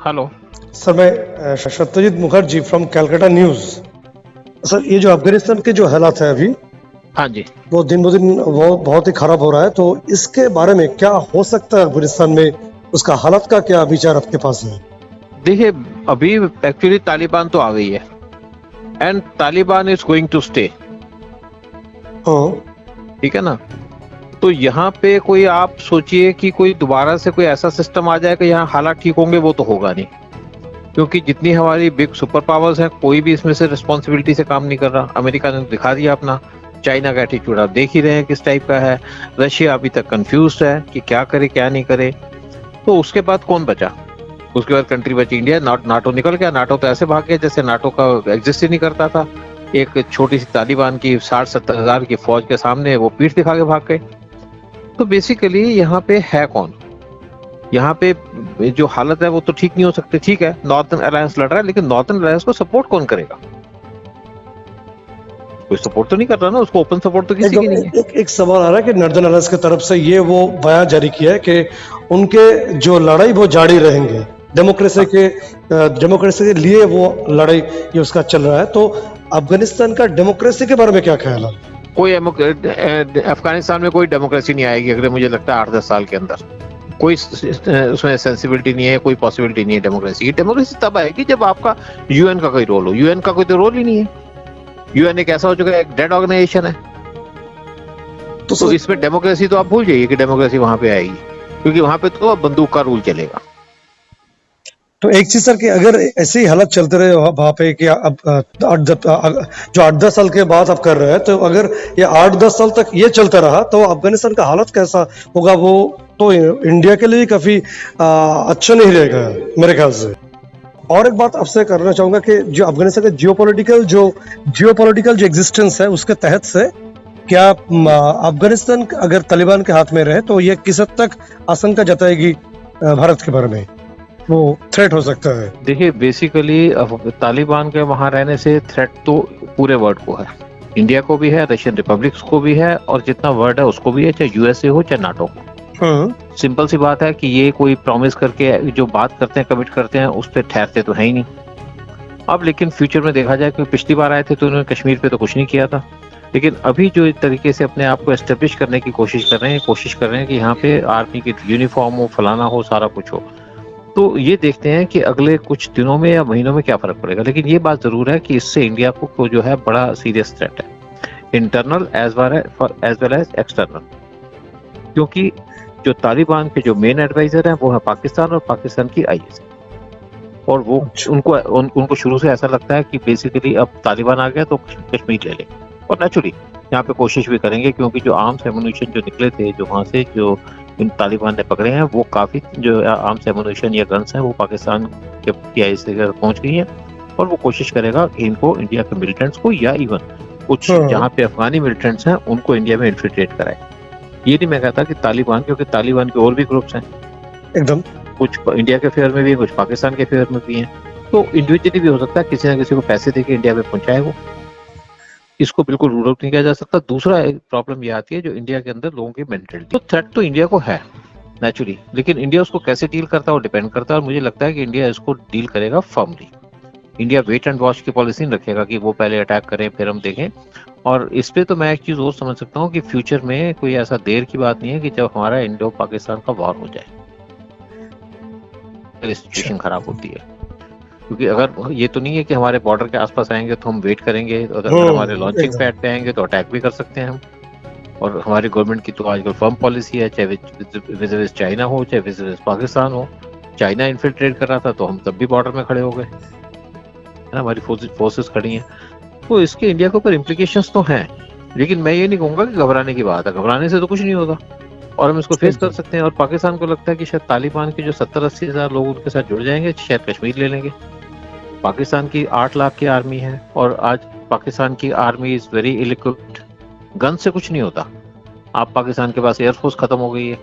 Hello. Sir मैं Satyajit Mukherjee from Calcutta news. Sir ये जो अफगानिस्तान के जो हालात है अभी हाँ जी। वो दिन ब दिन वो बहुत ही खराब हो रहा है, तो इसके बारे में क्या हो सकता है अफगानिस्तान में, उसका हालात का क्या विचार आपके पास है? देखिए, अभी एक्चुअली तालिबान तो आ गई है and Taliban is going to stay. हाँ। ठीक है ना। तो यहाँ पे कोई आप सोचिए कि कोई दोबारा से कोई ऐसा सिस्टम आ जाए कि यहाँ हालात ठीक होंगे, वो तो होगा नहीं। क्योंकि जितनी हमारी बिग सुपर पावर्स हैं, कोई भी इसमें से रिस्पॉन्सिबिलिटी से काम नहीं कर रहा। अमेरिका ने दिखा दिया अपना, चाइना का एटीट्यूड आप देख ही रहे हैं किस टाइप का है। रशिया अभी तक कंफ्यूज है कि क्या करे क्या नहीं करे। तो उसके बाद कौन बचा? उसके बाद कंट्री बची इंडिया। नाटो निकल गया। नाटो तो ऐसे भाग गया जैसे नाटो का एग्जिस्ट ही नहीं करता था। एक छोटी सी तालिबान की 60-70 हजार की फौज के सामने वो पीठ दिखा के भाग गए। तो बेसिकली यहाँ पे है कौन? यहाँ पे जो हालत है वो तो ठीक नहीं हो सकती। ठीक है, नॉर्थर्न अलायंस लड़ रहा है, लेकिन नॉर्थर्न अलायंस को सपोर्ट कौन करेगा? कोई सपोर्ट तो नहीं कर रहा ना उसको। ओपन सपोर्ट तो किसी की नहीं है। एक सवाल आ रहा है कि नॉर्दर्न अलायंस की तरफ से ये वो बयान जारी किया है कि उनके जो लड़ाई वो जारी रहेंगे, डेमोक्रेसी के लिए वो लड़ाई ये उसका चल रहा है। तो अफगानिस्तान का डेमोक्रेसी के बारे में क्या ख्याल है? कोई अफगानिस्तान में कोई डेमोक्रेसी नहीं आएगी अगले, मुझे लगता है 8-10 साल के अंदर। कोई उसमें सेंसिबिलिटी नहीं है, कोई पॉसिबिलिटी नहीं है डेमोक्रेसी की। डेमोक्रेसी तब आएगी जब आपका यूएन का कोई रोल हो। यूएन का कोई तो रोल ही नहीं है। यूएन एक ऐसा हो चुका है, एक डेड ऑर्गेनाइजेशन है। तो इसमें डेमोक्रेसी तो आप भूल जाइए कि डेमोक्रेसी वहां पे आएगी, क्योंकि वहां पे तो बंदूक का रूल चलेगा। तो एक चीज सर कि अगर ऐसे ही हालत चलते रहे वहां पे कि अब जो 8-10 साल के बाद आप कर रहे हैं, तो अगर ये 8-10 साल तक ये चलता रहा तो अफगानिस्तान का हालत कैसा होगा? वो तो इंडिया के लिए काफी अच्छा नहीं रहेगा मेरे ख्याल से। और एक बात आपसे करना चाहूंगा कि जो अफगानिस्तान का जियोपॉलिटिकल जो एग्जिस्टेंस है, उसके तहत से क्या अफगानिस्तान अगर तालिबान के हाथ में रहे तो ये किस हद तक आशंका जताएगी भारत के बारे में, वो थ्रेट हो सकता है? देखिए, बेसिकली तालिबान के वहां रहने से थ्रेट तो पूरे वर्ल्ड को है। इंडिया को भी है, रशियन रिपब्लिक्स को भी है, और जितना वर्ल्ड है उसको भी है, चाहे यूएसए हो चाहे नाटो हो। सिंपल सी बात है कि ये कोई प्रॉमिस करके जो बात करते हैं, कमिट करते हैं, उस पर ठहरते तो है ही नहीं। अब लेकिन फ्यूचर में देखा जाए कि पिछली बार आए थे तो उन्होंने कश्मीर पे तो कुछ नहीं किया था, लेकिन अभी जो एक तरीके से अपने आप को एस्टेब्लिश करने की कोशिश कर रहे हैं कि यहाँ पे आर्मी की यूनिफॉर्म हो, फलाना हो, सारा कुछ हो। तो ये देखते हैं कि अगले कुछ दिनों में या महीनों में क्या फर्क पड़ेगा। लेकिन ये बात जरूर है कि इससे इंडिया को जो है बड़ा सीरियस थ्रेट है, internal as well as external. क्योंकि जो तालिबान के जो मेन एडवाइजर हैं वो है पाकिस्तान, और पाकिस्तान की आईएसआई। और वो उनको शुरू से ऐसा लगता है कि बेसिकली अब तालिबान आ गया तो कश्मीर ले लेंगे, और नेचुरली यहाँ पे कोशिश भी करेंगे, क्योंकि जो आर्म्स एमुनिशन जो निकले थे, जो वहाँ से जो इन तालिबान ने पकड़े हैं, वो काफी जो आर्म्स एमुनिशन या गन्स हैं वो पाकिस्तान के PIA से पहुंच गई हैं। और वो कोशिश करेगा कि इनको इंडिया के मिलिटेंट्स को, या इवन कुछ जहाँ पे अफगानी मिलिटेंट्स हैं, उनको इंडिया में इन्फिल्ट्रेट कराए। ये नहीं मैं कहता कि तालिबान, क्योंकि तालिबान के और भी ग्रुप्स हैं एकदम, कुछ इंडिया के फेवर में भी है, कुछ पाकिस्तान के फेवर में भी हैं। तो इंडिविजुअली भी हो सकता है किसी ना किसी को पैसे देके इंडिया में पहुंचाए वो। इसको बिल्कुल रूल आउट नहीं किया जा सकता। दूसरा एक प्रॉब्लम ये आती है जो इंडिया के अंदर लोगों की मेंटलिटी। तो थ्रेट तो इंडिया को है नेचुरली, लेकिन इंडिया उसको कैसे डील करता है वो डिपेंड करता है। और मुझे लगता है कि इंडिया इसको डील करेगा firmly. India wait and watch की पॉलिसी नहीं रखेगा कि वो पहले अटैक करें फिर हम देखें। और इस पे तो मैं एक चीज और समझ सकता हूँ कि फ्यूचर में कोई ऐसा देर की बात नहीं है कि जब हमारा इंडो पाकिस्तान का वॉर हो जाए, सिचुएशन खराब होती है। क्योंकि अगर ये तो नहीं है कि हमारे बॉर्डर के आसपास आएंगे तो हम वेट करेंगे, अगर हमारे लॉन्चिंग पैड पे आएंगे तो अटैक भी कर सकते हैं हम। और हमारी गवर्नमेंट की तो आजकल फर्म पॉलिसी है, चाहे विजिट चाइना हो चाहे विजिट पाकिस्तान हो। चाइना इन्फिल्ट्रेट कर रहा था तो हम तब भी बॉर्डर में खड़े हो गए, हमारी फोर्सेस खड़ी हैं। तो इसके इंडिया के ऊपर इम्प्लीकेशंस तो हैं, लेकिन मैं ये नहीं कहूंगा कि घबराने की बात है। घबराने से तो कुछ नहीं होगा और हम इसको फेस कर सकते हैं। और पाकिस्तान को लगता है कि शायद तालिबान के जो 70-80 हजार लोग उनके साथ जुड़ जाएंगे, शायद कश्मीर ले लेंगे। पाकिस्तान की 8 लाख की आर्मी है, और आज पाकिस्तान की army is very ill equipped. Gun से कुछ नहीं होता। आप पाकिस्तान के पास एयरफोर्स खत्म हो गई है,